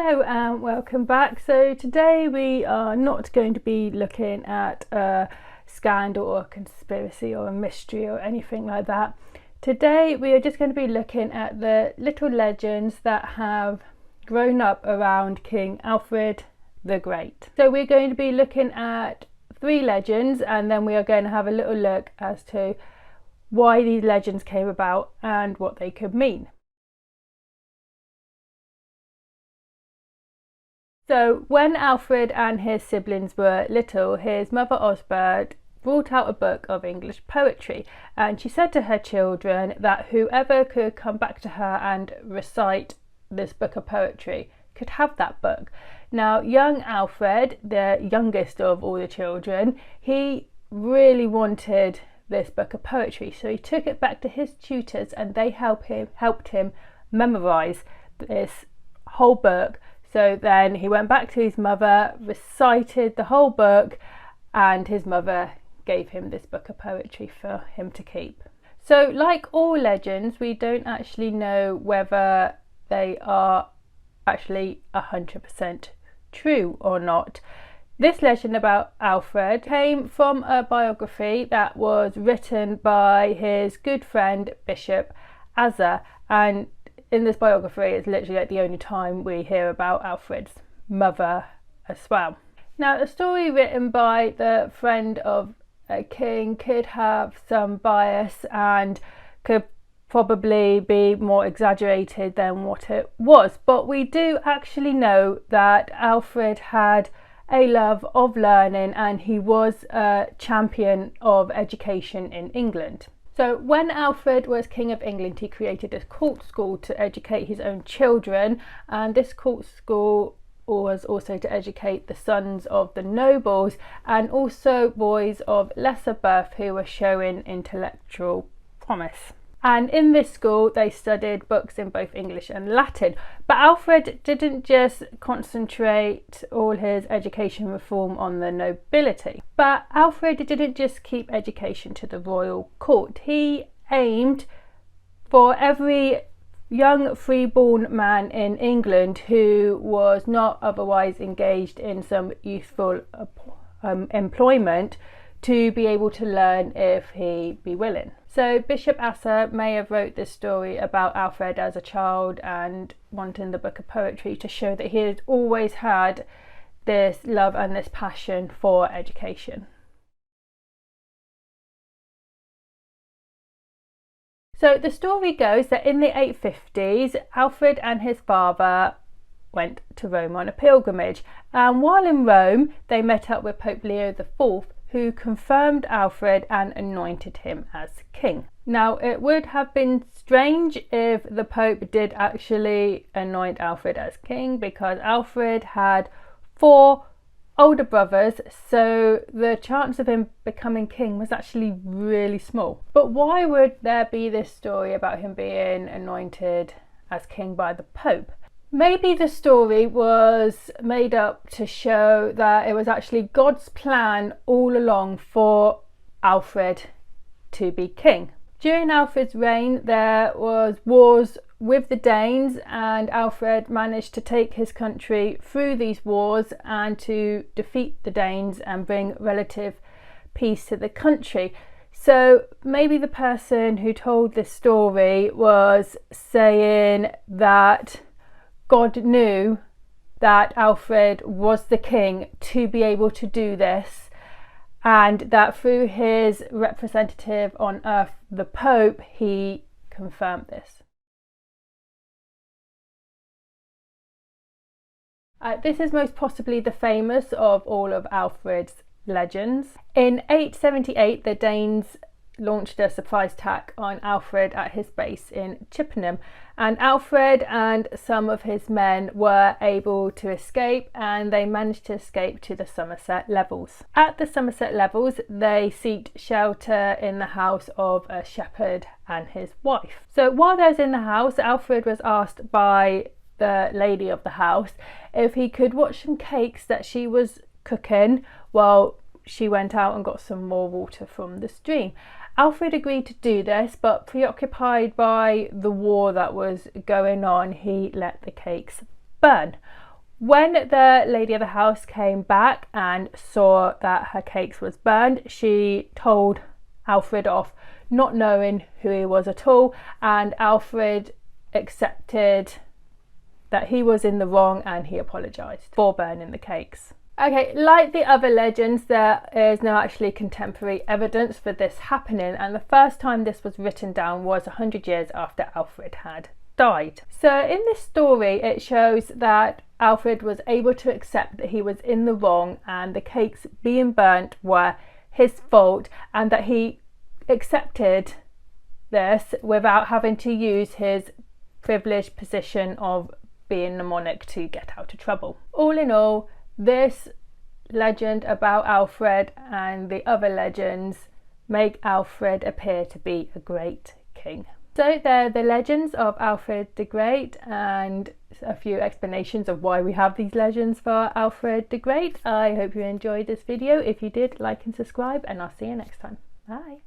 Hello and welcome back. So today we are not going to be looking at a scandal or a conspiracy or a mystery or anything like that. Today we are just going to be looking at the little legends that have grown up around King Alfred the Great. So we're going to be looking at 3 legends, and then we are going to have a little look as to why these legends came about and what they could mean. So when Alfred and his siblings were little, his mother Osbert brought out a book of English poetry, and she said to her children that whoever could come back to her and recite this book of poetry could have that book. Now, young Alfred, the youngest of all the children, he really wanted this book of poetry, so he took it back to his tutors and they helped him memorize this whole book. So then he went back to his mother, recited the whole book, and his mother gave him this book of poetry for him to keep. So like all legends, we don't actually know whether they are actually 100% true or not. This legend about Alfred came from a biography that was written by his good friend Bishop Asa, and in this biography it's literally like the only time we hear about Alfred's mother as well. Now, the story written by the friend of a king could have some bias and could probably be more exaggerated than what it was, but we do actually know that Alfred had a love of learning and he was a champion of education in England. So when Alfred was King of England, he created a court school to educate his own children, and this court school was also to educate the sons of the nobles and also boys of lesser birth who were showing intellectual promise. And in this school they studied books in both English and Latin. But Alfred didn't just concentrate all his education reform on the nobility. But Alfred didn't just keep education to the royal court. He aimed for every young freeborn man in England who was not otherwise engaged in some youthful employment to be able to learn if he be willing. So Bishop Asa may have wrote this story about Alfred as a child and wanting the book of poetry to show that he had always had this love and this passion for education. So the story goes that in the 850s, Alfred and his father went to Rome on a pilgrimage, and while in Rome they met up with Pope Leo IV, who confirmed Alfred and anointed him as king. Now, it would have been strange if the Pope did actually anoint Alfred as king, because Alfred had 4 older brothers, so the chance of him becoming king was actually really small. But why would there be this story about him being anointed as king by the Pope? Maybe the story was made up to show that it was actually God's plan all along for Alfred to be king. During Alfred's reign there was wars with the Danes, and Alfred managed to take his country through these wars and to defeat the Danes and bring relative peace to the country. So maybe the person who told this story was saying that God knew that Alfred was the king to be able to do this, and that through his representative on earth, the Pope, he confirmed this. This is most possibly the famous of all of Alfred's legends. In 878, the Danes launched a surprise attack on Alfred at his base in Chippenham, and Alfred and some of his men were able to escape, and they managed to escape to the Somerset Levels. At the Somerset Levels they sought shelter in the house of a shepherd and his wife. So while they was in the house, Alfred was asked by the lady of the house if he could watch some cakes that she was cooking while she went out and got some more water from the stream. Alfred agreed to do this, but preoccupied by the war that was going on, he let the cakes burn. When the lady of the house came back and saw that her cakes was burned, she told Alfred off, not knowing who he was at all, and Alfred accepted that he was in the wrong and he apologised for burning the cakes. Okay, like the other legends, there is no actually contemporary evidence for this happening, and the first time this was written down was 100 years after Alfred had died. So in this story it shows that Alfred was able to accept that he was in the wrong and the cakes being burnt were his fault, and that he accepted this without having to use his privileged position of being the monarch to get out of trouble. All in all, this legend about Alfred and the other legends make Alfred appear to be a great king. So they're the legends of Alfred the Great and a few explanations of why we have these legends for Alfred the Great. I hope you enjoyed this video. If you did, like and subscribe, and I'll see you next time. Bye.